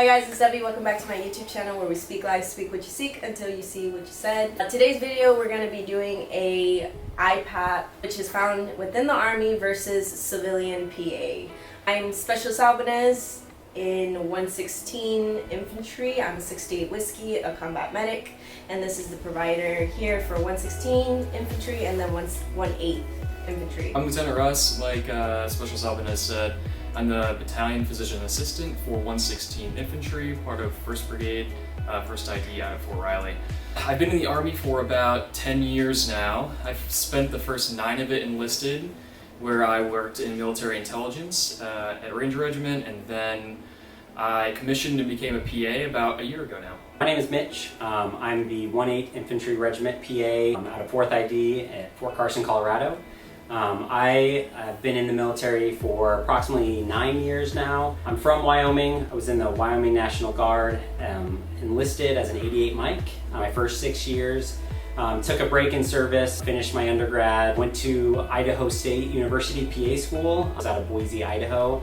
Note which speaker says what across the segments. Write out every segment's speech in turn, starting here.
Speaker 1: Hi guys, it's Debbie. Welcome back to my YouTube channel where we speak live, speak what you seek until you see what you said. Today's video we're going to be doing a IPAP, which is found within the Army versus civilian PA. I'm Specialist Albanez in 116 Infantry. I'm a 68 Whiskey, a combat medic, and this is the provider here for 116 Infantry and then 18 Infantry.
Speaker 2: I'm Lieutenant Russ. Like Specialist Albanez said, I'm the Battalion Physician Assistant for 116 Infantry, part of 1st Brigade, 1st ID out of Fort Riley. I've been in the Army for about 10 years now. I've spent the first 9 of it enlisted, where I worked in military intelligence at Ranger Regiment, and then I commissioned and became a PA about a year ago now.
Speaker 3: My name is Mitch. I'm the 18th Infantry Regiment PA out of 4th ID at Fort Carson, Colorado. I have been in the military for approximately 9 years now. I'm from Wyoming. I was in the Wyoming National Guard, enlisted as an 88 Mike my first 6 years. Took a break in service, finished my undergrad, went to Idaho State University PA School. I was out of Boise, Idaho.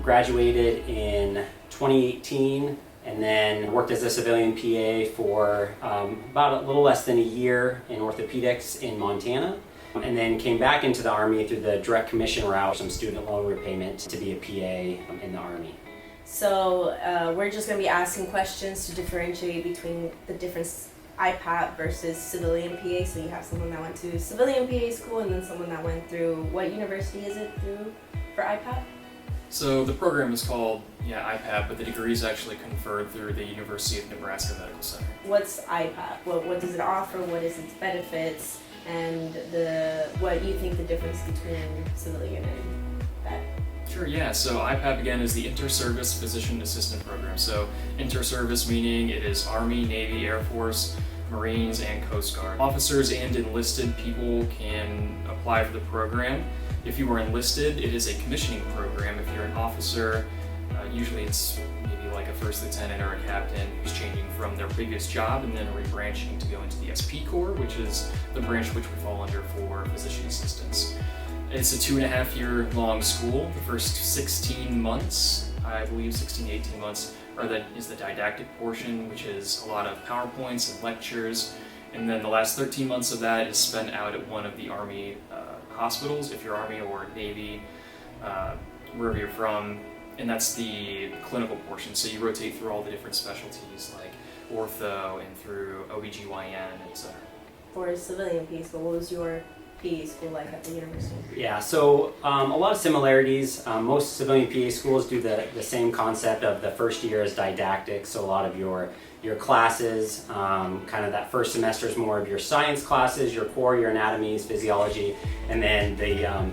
Speaker 3: Graduated in 2018 and then worked as a civilian PA for about a little less than a year in orthopedics in Montana. And then came back into the Army through the direct commission route, some student loan repayment, to be a PA in the Army.
Speaker 1: So we're just going to be asking questions to differentiate between the different IPAP versus civilian PA. So you have someone that went to civilian PA school and then someone that went through, what university is it through for IPAP?
Speaker 2: So the program is called IPAP, but the degree is actually conferred through the University of Nebraska Medical Center.
Speaker 1: What's IPAP? What does it offer? What is its benefits? And what you think the difference between civilian and that?
Speaker 2: Sure, yeah. So IPAP again is the Inter-Service Physician Assistant Program. So inter-service meaning it is Army, Navy, Air Force, Marines, and Coast Guard. Officers and enlisted people can apply for the program. If you are enlisted, it is a commissioning program. If you're an officer, usually it's maybe like a first lieutenant or a captain who's changing from their biggest job and then rebranching to go into the SP Corps, which is the branch which we fall under for physician assistants. It's a 2.5-year long school. The first 16 months, I believe 16 to 18 months, is the didactic portion, which is a lot of PowerPoints and lectures. And then the last 13 months of that is spent out at one of the Army hospitals, if you're Army or Navy, wherever you're from. And that's the clinical portion. So you rotate through all the different specialties like ortho and through OBGYN, etc.
Speaker 1: For civilian PA school, what was your PA school like at the university?
Speaker 3: Yeah, so a lot of similarities. Most civilian PA schools do the same concept of the first year as didactic. So a lot of your classes, kind of that first semester is more of your science classes, your core, your anatomies, physiology, and then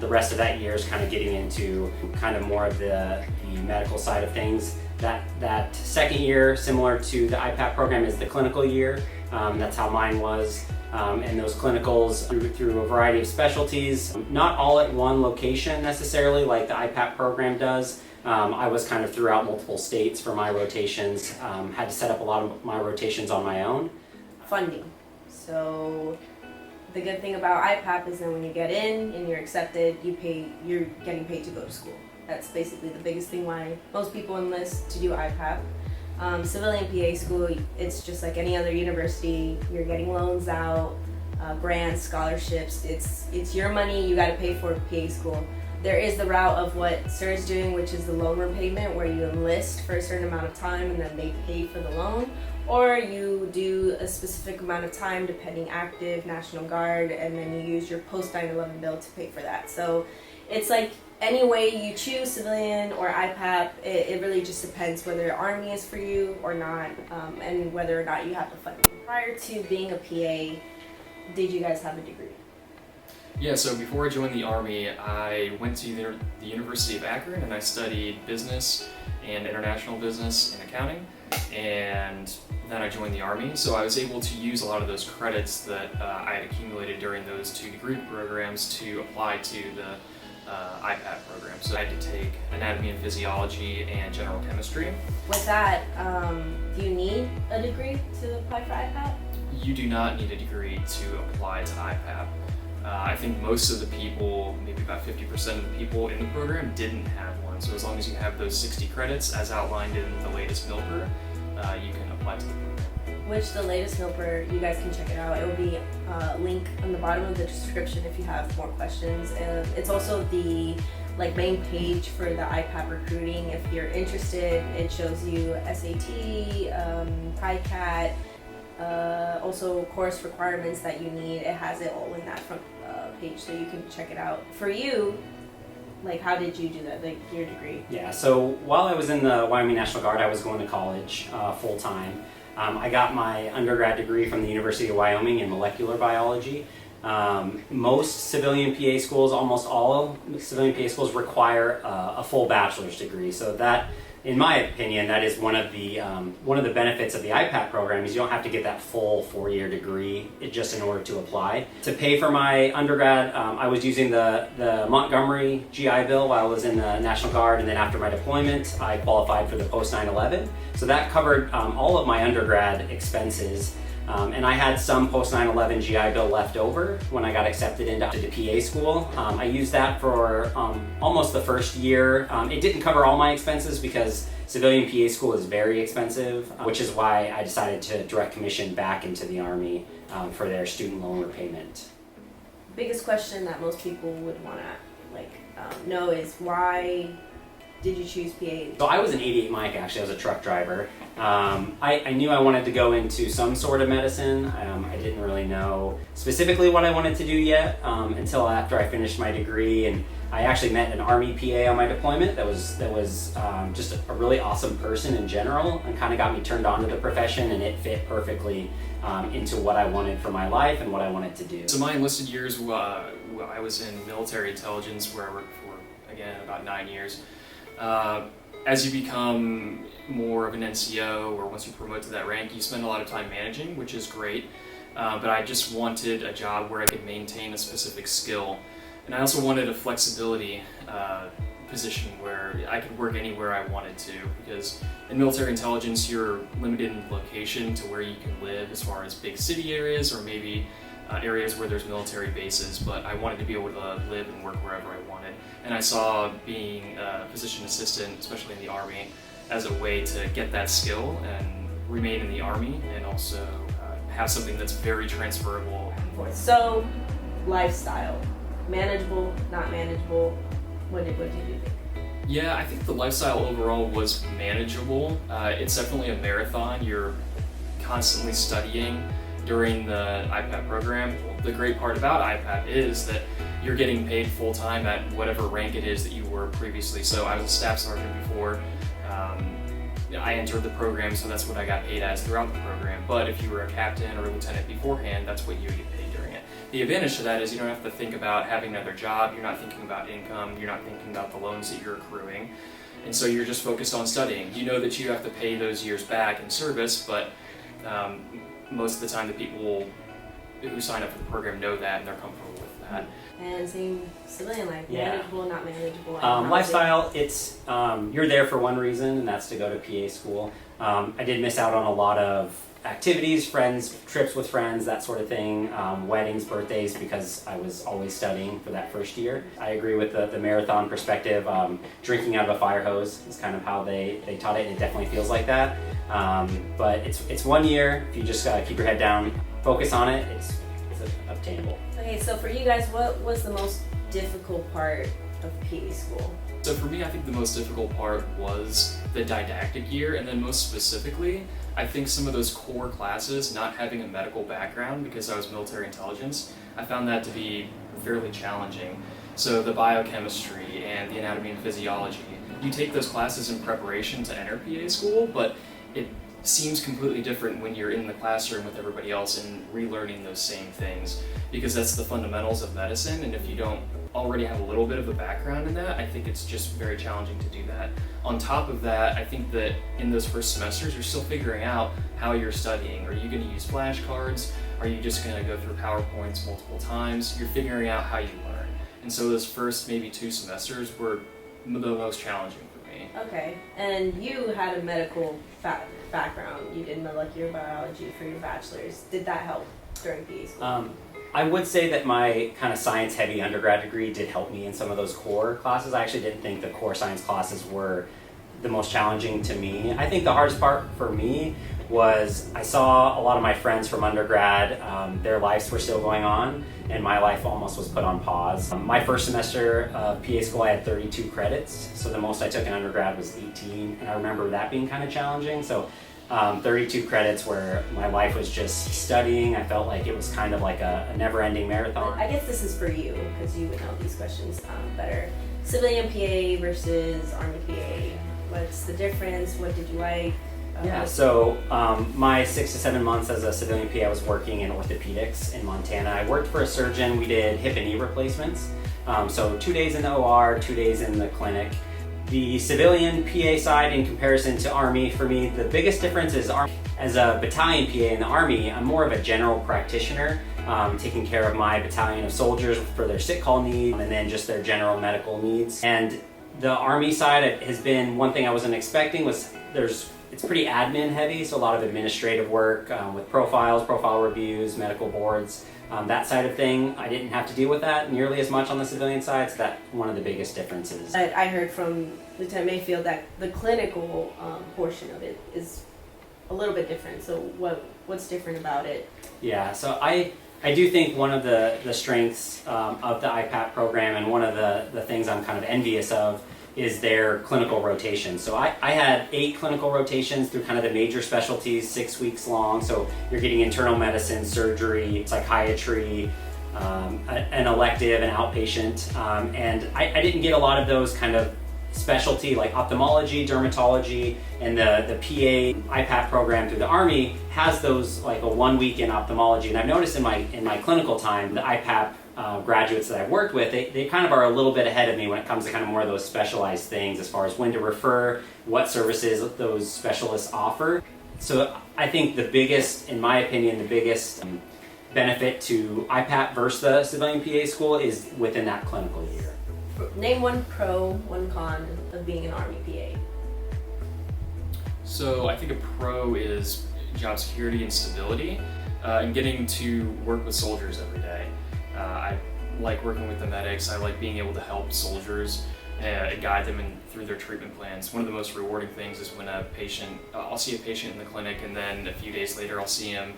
Speaker 3: the rest of that year is kind of getting into kind of more of the medical side of things. That second year, similar to the IPAP program, is the clinical year. That's how mine was. And those clinicals through a variety of specialties, not all at one location necessarily like the IPAP program does. I was kind of throughout multiple states for my rotations, had to set up a lot of my rotations on my own.
Speaker 1: Funding. So the good thing about IPAP is that when you get in and you're accepted, you're getting paid to go to school. That's basically the biggest thing why most people enlist to do IPAP. Civilian PA school, it's just like any other university. You're getting loans out, grants, scholarships. It's your money. You got to pay for PA school. There is the route of what SIR is doing, which is the loan repayment, where you enlist for a certain amount of time and then they pay for the loan, or you do a specific amount of time depending active, National Guard, and then you use your post 9/11 bill to pay for that. So it's like any way you choose, civilian or IPAP, it really just depends whether Army is for you or not, and whether or not you have the funding. Prior to being a PA, did you guys have a degree?
Speaker 2: Yeah, so before I joined the Army, I went to the University of Akron and I studied business and international business and accounting, and then I joined the Army. So I was able to use a lot of those credits that I had accumulated during those 2 degree programs to apply to the IPAP program. So I had to take anatomy and physiology and general chemistry.
Speaker 1: With that, do you need a degree to apply for IPAP?
Speaker 2: You do not need a degree to apply to IPAP. I think most of the people, maybe about 50% of the people in the program didn't have one. So as long as you have those 60 credits as outlined in the latest MILPER, you can apply to the program.
Speaker 1: Which the latest MILPER, you guys can check it out. It will be a link on the bottom of the description if you have more questions. It's also the main page for the IPAP recruiting. If you're interested, it shows you SAT, PICAT, also course requirements that you need. It has it all in that front page, so you can check it out. For you, how did you do that, your degree?
Speaker 3: Yeah, so while I was in the Wyoming National Guard, I was going to college full time. I got my undergrad degree from the University of Wyoming in molecular biology. Most civilian PA schools, almost all civilian PA schools, require a full bachelor's degree. So that, in my opinion, that is one of the benefits of the IPAP program is you don't have to get that full 4-year degree just in order to apply. To pay for my undergrad, I was using the Montgomery GI Bill while I was in the National Guard, and then after my deployment, I qualified for the post 9/11. So that covered all of my undergrad expenses. And I had some post 9/11 GI Bill left over when I got accepted into the PA school. I used that for almost the first year. It didn't cover all my expenses because civilian PA school is very expensive, which is why I decided to direct commission back into the Army for their student loan repayment.
Speaker 1: Biggest question that most people would want to know is why did you choose PA?
Speaker 3: So I was an 88 Mike, actually. I was a truck driver. I knew I wanted to go into some sort of medicine. I didn't really know specifically what I wanted to do yet until after I finished my degree, and I actually met an Army PA on my deployment that was just a really awesome person in general, and kind of got me turned on to the profession, and it fit perfectly into what I wanted for my life and what I wanted to do.
Speaker 2: So my enlisted years, I was in military intelligence where I worked for, again, about 9 years. As you become more of an NCO, or once you promote to that rank, you spend a lot of time managing, which is great. But I just wanted a job where I could maintain a specific skill. And I also wanted a flexibility position where I could work anywhere I wanted to, because in military intelligence, you're limited in location to where you can live as far as big city areas or maybe areas where there's military bases, but I wanted to be able to live and work wherever I wanted. And I saw being a physician assistant, especially in the Army, as a way to get that skill and remain in the Army, and also have something that's very transferable.
Speaker 1: So, lifestyle, manageable, not manageable, what did you think?
Speaker 2: Yeah, I think the lifestyle overall was manageable. It's definitely a marathon. You're constantly studying during the IPAP program. The great part about IPAP is that you're getting paid full-time at whatever rank it is that you were previously. So I was a staff sergeant before I entered the program, so that's what I got paid as throughout the program. But if you were a captain or a lieutenant beforehand, that's what you would get paid during it. The advantage to that is you don't have to think about having another job, you're not thinking about income, you're not thinking about the loans that you're accruing. And so you're just focused on studying. You know that you have to pay those years back in service, but most of the time the people who sign up for the program know that and they're comfortable with that.
Speaker 1: And same civilian life,
Speaker 3: Yeah.
Speaker 1: manageable, not manageable.
Speaker 3: Lifestyle, it's you're there for one reason, and that's to go to PA school. I did miss out on a lot of activities, friends, trips with friends, that sort of thing, weddings, birthdays, because I was always studying for that first year. I agree with the marathon perspective. Drinking out of a fire hose is kind of how they taught it, and it definitely feels like that. But it's 1 year. If you just keep your head down, focus on it, it's obtainable.
Speaker 1: Okay, so for you guys, what was the most difficult part of PA school?
Speaker 2: So for me, I think the most difficult part was the didactic year, and then most specifically, I think some of those core classes, not having a medical background because I was military intelligence, I found that to be fairly challenging. So the biochemistry and the anatomy and physiology, you take those classes in preparation to enter PA school, but it seems completely different when you're in the classroom with everybody else and relearning those same things, because that's the fundamentals of medicine, and if you don't already have a little bit of a background in that, I think it's just very challenging to do that. On top of that, I think that in those first semesters, you're still figuring out how you're studying. Are you going to use flashcards? Are you just going to go through PowerPoints multiple times? You're figuring out how you learn. And so those first maybe 2 semesters were the most challenging for me.
Speaker 1: Okay, and you had a medical background. You did molecular biology for your bachelor's. Did that help during PA school?
Speaker 3: I would say that my kind of science-heavy undergrad degree did help me in some of those core classes. I actually didn't think the core science classes were the most challenging to me. I think the hardest part for me was I saw a lot of my friends from undergrad, their lives were still going on, and my life almost was put on pause. My first semester of PA school, I had 32 credits, so the most I took in undergrad was 18, and I remember that being kind of challenging. So 32 credits where my life was just studying. I felt like it was kind of like a never-ending marathon.
Speaker 1: I guess this is for you, because you would know these questions better. Civilian PA versus Army PA. What's the difference? What did you like?
Speaker 3: Yeah, so my 6 to 7 months as a civilian PA, I was working in orthopedics in Montana. I worked for a surgeon. We did hip and knee replacements. So 2 days in the OR, 2 days in the clinic. The civilian PA side in comparison to Army, for me, the biggest difference is as a battalion PA in the Army, I'm more of a general practitioner, taking care of my battalion of soldiers for their sick call needs and then just their general medical needs. And the Army side has been one thing I wasn't expecting was it's pretty admin heavy, so a lot of administrative work with profiles, profile reviews, medical boards, that side of thing. I didn't have to deal with that nearly as much on the civilian side, so that's one of the biggest differences.
Speaker 1: I heard from Lieutenant Mayfield that the clinical portion of it is a little bit different. So what's different about it?
Speaker 3: Yeah, so I do think one of the strengths of the IPAP program and one of the things I'm kind of envious of is their clinical rotation. So I had 8 clinical rotations through kind of the major specialties, 6 weeks long. So you're getting internal medicine, surgery, psychiatry, an elective, an outpatient. And I didn't get a lot of those kind of specialty like ophthalmology, dermatology, and the PA IPAP program through the Army has those like a 1 week in ophthalmology. And I've noticed in my clinical time, the IPAP graduates that I've worked with, they kind of are a little bit ahead of me when it comes to kind of more of those specialized things as far as when to refer, what services those specialists offer. So I think the biggest, in my opinion, the biggest benefit to IPAP versus the civilian PA school is within that clinical year.
Speaker 1: Name one pro, one con of being an Army PA.
Speaker 2: So I think a pro is job security and stability, and getting to work with soldiers every day. I like working with the medics. I like being able to help soldiers and guide them through their treatment plans. One of the most rewarding things is when I'll see a patient in the clinic, and then a few days later I'll see him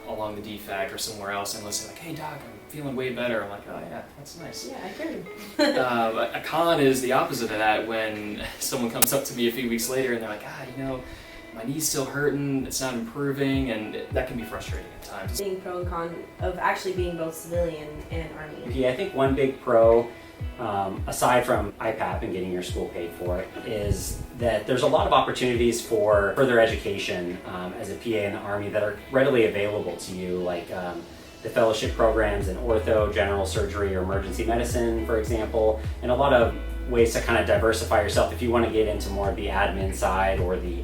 Speaker 2: along the DFAC or somewhere else, and they'll say like, "Hey doc, I'm feeling way better." I'm like, "Oh yeah, that's nice."
Speaker 1: Yeah, I heard.
Speaker 2: A con is the opposite of that. When someone comes up to me a few weeks later and they're like, my knee's still hurting, it's not improving, and that can be frustrating at times.
Speaker 1: Being pro and con of actually being both civilian and Army.
Speaker 3: Yeah, I think one big pro, aside from IPAP and getting your school paid for, is that there's a lot of opportunities for further education as a PA in the Army that are readily available to you, like the fellowship programs in ortho, general surgery, or emergency medicine, for example, and a lot of ways to kind of diversify yourself if you want to get into more of the admin side or the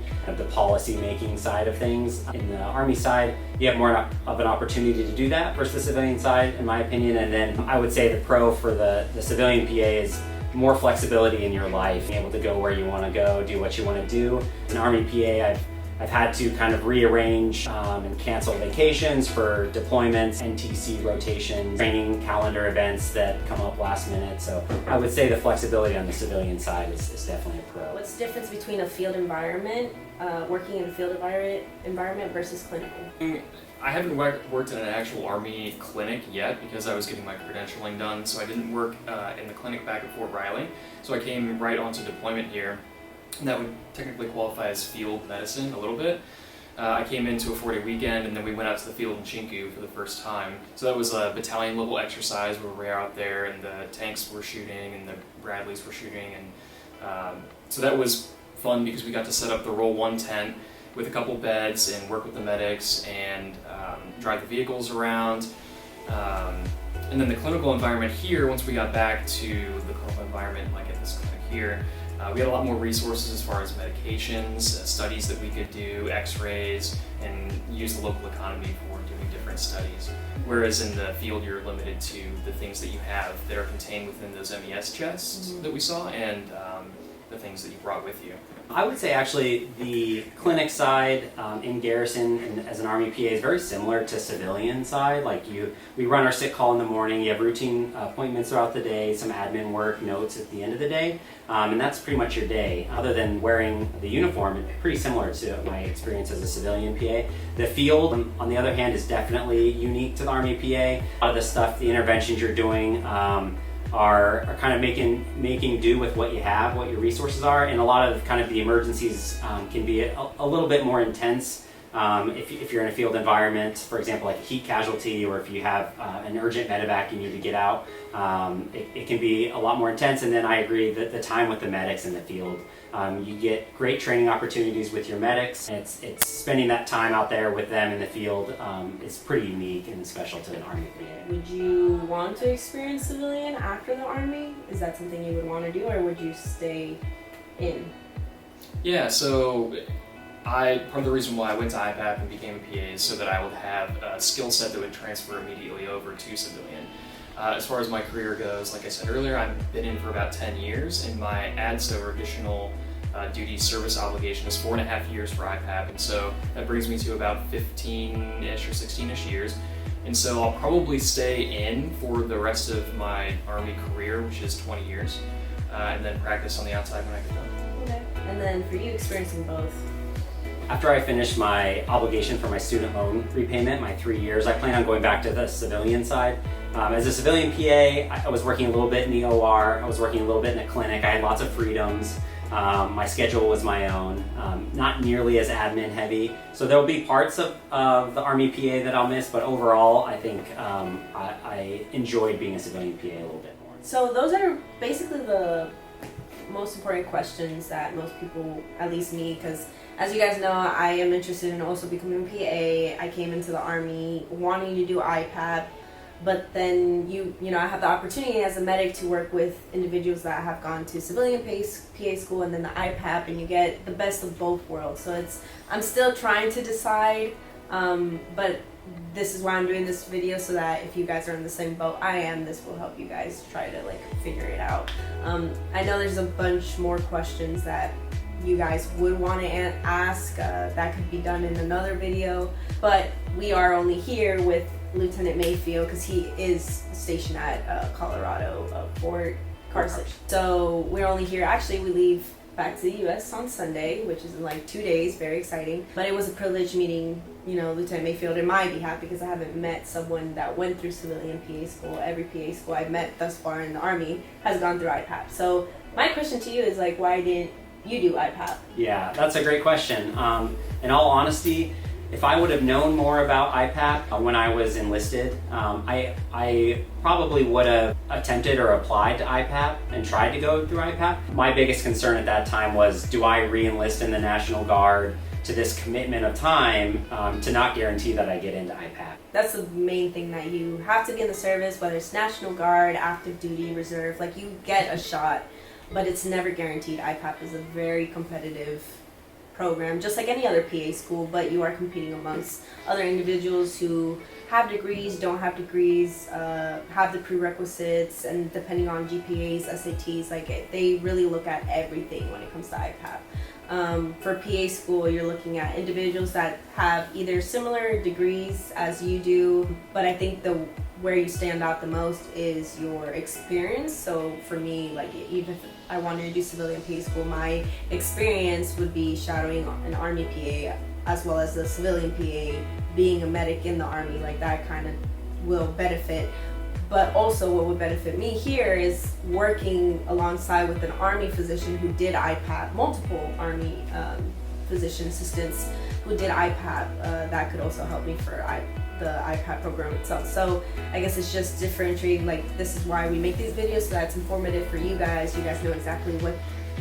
Speaker 3: policy making side of things. In the Army side, you have more of an opportunity to do that versus the civilian side, in my opinion. And then I would say the pro for the civilian PA is more flexibility in your life, being able to go where you want to go, do what you want to do. As an Army PA, I've had to kind of rearrange and cancel vacations for deployments, NTC rotations, training calendar events that come up last minute. So I would say the flexibility on the civilian side is definitely a pro.
Speaker 1: What's the difference between a field environment, working in a field environment versus clinical?
Speaker 2: I haven't worked in an actual Army clinic yet because I was getting my credentialing done, so I didn't work in the clinic back at Fort Riley. So I came right onto deployment here. And that would technically qualify as field medicine a little bit. I came into a 4-day weekend, and then we went out to the field in Chinku for the first time. So that was a battalion level exercise where we were out there and the tanks were shooting and the Bradleys were shooting. And so that was fun because we got to set up the Roll 1 tent with a couple beds and work with the medics and drive the vehicles around. And then the clinical environment here, once we got back to the clinical environment, like at this clinic here, we had a lot more resources as far as medications, studies that we could do, x-rays, and use the local economy for doing different studies. Whereas in the field, you're limited to the things that you have that are contained within those MES chests that we saw, and the things that you brought with you?
Speaker 3: I would say actually the clinic side in Garrison and as an Army PA is very similar to civilian side. Like we run our sick call in the morning, you have routine appointments throughout the day, some admin work, notes at the end of the day, and that's pretty much your day. Other than wearing the uniform, it's pretty similar to my experience as a civilian PA. The field, on the other hand, is definitely unique to the Army PA. A lot of the stuff, the interventions you're doing, are kind of making do with what you have, what your resources are, and a lot of kind of the emergencies can be a little bit more intense if you're in a field environment, for example, like a heat casualty, or if you have an urgent medevac you need to get out, it can be a lot more intense. And then I agree that the time with the medics in the field, you get great training opportunities with your medics. It's spending that time out there with them in the field is pretty unique and special to an Army PA.
Speaker 1: Would you want to experience civilian after the Army? Is that something you would want to do, or would you stay in?
Speaker 2: Yeah, so part of the reason why I went to IPAP and became a PA is so that I would have a skill set that would transfer immediately over to civilian. As far as my career goes, like I said earlier, I've been in for about 10 years, and my ADSA, or additional duty service obligation, is 4.5 years for IPAP, and so that brings me to about 15-ish or 16-ish years. And so I'll probably stay in for the rest of my Army career, which is 20 years, and then practice on the outside when I get done.
Speaker 1: Okay. And then for you, experiencing both?
Speaker 3: After I finish my obligation for my student loan repayment, my 3 years, I plan on going back to the civilian side. As a civilian PA, I was working a little bit in the OR, I was working a little bit in the clinic, I had lots of freedoms. My schedule was my own, not nearly as admin heavy. So there'll be parts of the Army PA that I'll miss, but overall I think I enjoyed being a civilian PA a little bit more.
Speaker 1: So those are basically the most important questions that most people, at least me, because as you guys know, I am interested in also becoming a PA. I came into the Army wanting to do IPAP, but then I have the opportunity as a medic to work with individuals that have gone to civilian PA school and then the IPAP, and you get the best of both worlds. So I'm still trying to decide, but this is why I'm doing this video, so that if you guys are in the same boat I am, this will help you guys try to figure it out. I know there's a bunch more questions that you guys would want to ask that could be done in another video, but we are only here with Lieutenant Mayfield because he is stationed at Colorado, Fort Carson. So we're only here, actually we leave back to the US on Sunday, which is in 2 days, very exciting. But it was a privilege meeting, Lieutenant Mayfield in my behalf, because I haven't met someone that went through civilian PA school. Every PA school I've met thus far in the Army has gone through IPAP. So my question to you is why didn't you do IPAP?
Speaker 3: Yeah, that's a great question. In all honesty, if I would have known more about IPAP when I was enlisted, I probably would have attempted or applied to IPAP and tried to go through IPAP. My biggest concern at that time was, do I re-enlist in the National Guard to this commitment of time to not guarantee that I get into IPAP?
Speaker 1: That's the main thing, that you have to be in the service, whether it's National Guard, active duty, reserve, you get a shot, but it's never guaranteed. IPAP is a very competitive program, just like any other PA school, but you are competing amongst other individuals who have degrees, don't have degrees, have the prerequisites, and depending on GPAs, SATs, they really look at everything when it comes to IPAP. For PA school, you're looking at individuals that have either similar degrees as you do, but I think where you stand out the most is your experience. So for me, even if I wanted to do civilian PA school, my experience would be shadowing an Army PA as well as the civilian PA, being a medic in the Army. That kind of will benefit. But also what would benefit me here is working alongside with an Army physician who did IPAP, multiple Army physician assistants who did IPAP. That could also help me for the IPAP program itself. So I guess it's just differentiating. This is why we make these videos, so that's informative for you guys. You guys know exactly what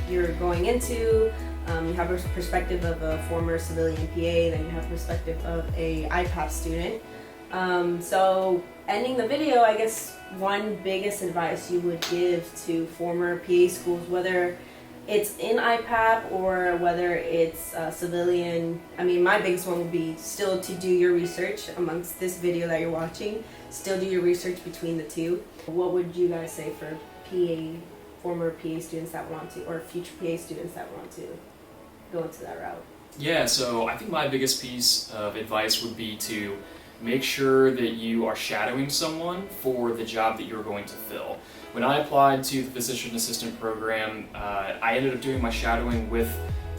Speaker 1: you're going into. You have a perspective of a former civilian PA, then you have perspective of a IPAP student. So ending the video, I guess one biggest advice you would give to former PA schools, whether it's in IPAP or whether it's civilian. My biggest one would be still to do your research amongst this video that you're watching. Still do your research between the two. What would you guys say for PA former PA students that want to, or future PA students that want to go into that route?
Speaker 2: Yeah, so I think my biggest piece of advice would be to make sure that you are shadowing someone for the job that you're going to fill. When I applied to the physician assistant program, I ended up doing my shadowing with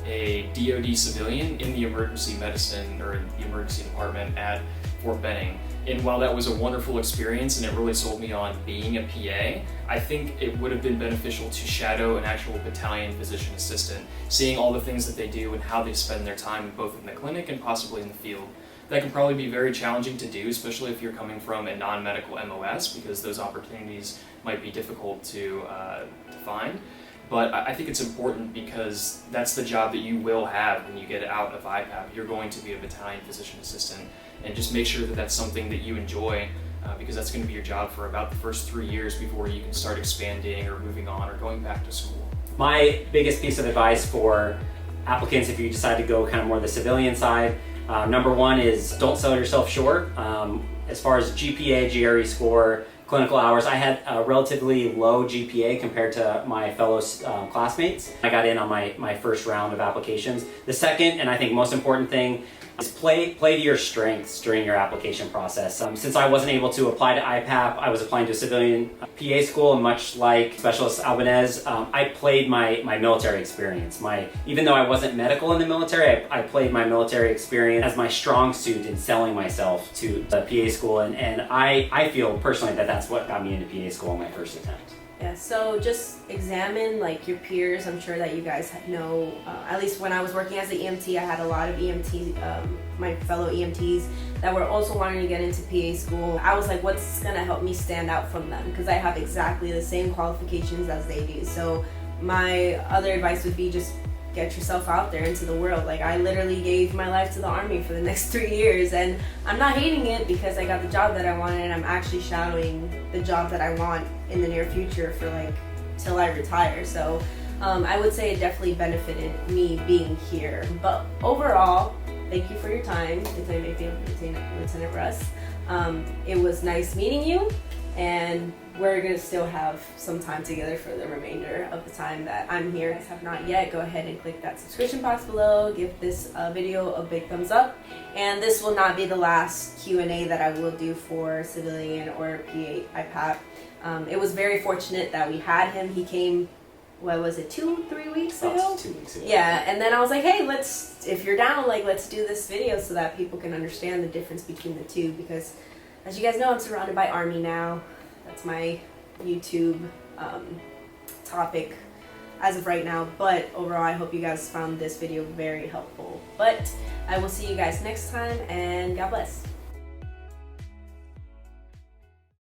Speaker 2: a DoD civilian in the emergency medicine or the emergency department at Fort Benning. And while that was a wonderful experience and it really sold me on being a PA, I think it would have been beneficial to shadow an actual battalion physician assistant, seeing all the things that they do and how they spend their time both in the clinic and possibly in the field. That can probably be very challenging to do, especially if you're coming from a non-medical MOS, because those opportunities might be difficult to find. But I think it's important because that's the job that you will have when you get out of IPAP. You're going to be a battalion physician assistant, and just make sure that that's something that you enjoy, because that's going to be your job for about the first 3 years before you can start expanding or moving on or going back to school.
Speaker 3: My biggest piece of advice for applicants, if you decide to go kind of more the civilian side, number one is don't sell yourself short. As far as GPA, GRE score, clinical hours, I had a relatively low GPA compared to my fellow classmates. I got in on my first round of applications. The second, and I think most important thing, is play to your strengths during your application process. Since I wasn't able to apply to IPAP, I was applying to a civilian PA school, and much like Specialist Albanez, I played my military experience. Even though I wasn't medical in the military, I played my military experience as my strong suit in selling myself to the PA school, and I feel personally that that's what got me into PA school in my first attempt.
Speaker 1: Yeah, so just examine like your peers. I'm sure that you guys know, at least when I was working as an EMT, I had a lot of EMTs, my fellow EMTs that were also wanting to get into PA school. I was like, what's gonna help me stand out from them? Because I have exactly the same qualifications as they do. So my other advice would be just get yourself out there into the world. Like, I literally gave my life to the Army for the next 3 years, and I'm not hating it because I got the job that I wanted, and I'm actually shadowing the job that I want in the near future for like till I retire. So I would say it definitely benefited me being here. But overall, thank you for your time, Lieutenant Mayfield, Lieutenant Russ. It was nice meeting you, and we're gonna still have some time together for the remainder of the time that I'm here. If you have not yet, go ahead and click that subscription box below. Give this video a big thumbs up. And this will not be the last Q&A that I will do for civilian or PA IPAP. It was very fortunate that we had him. He came, what was it, 2-3 weeks ago?
Speaker 3: About 2 weeks ago.
Speaker 1: Yeah, and then I was like, hey, if you're down, like, let's do this video so that people can understand the difference between the two, because as you guys know, I'm surrounded by Army now. That's my YouTube topic as of right now, but overall I hope you guys found this video very helpful. But I will see you guys next time, and God bless.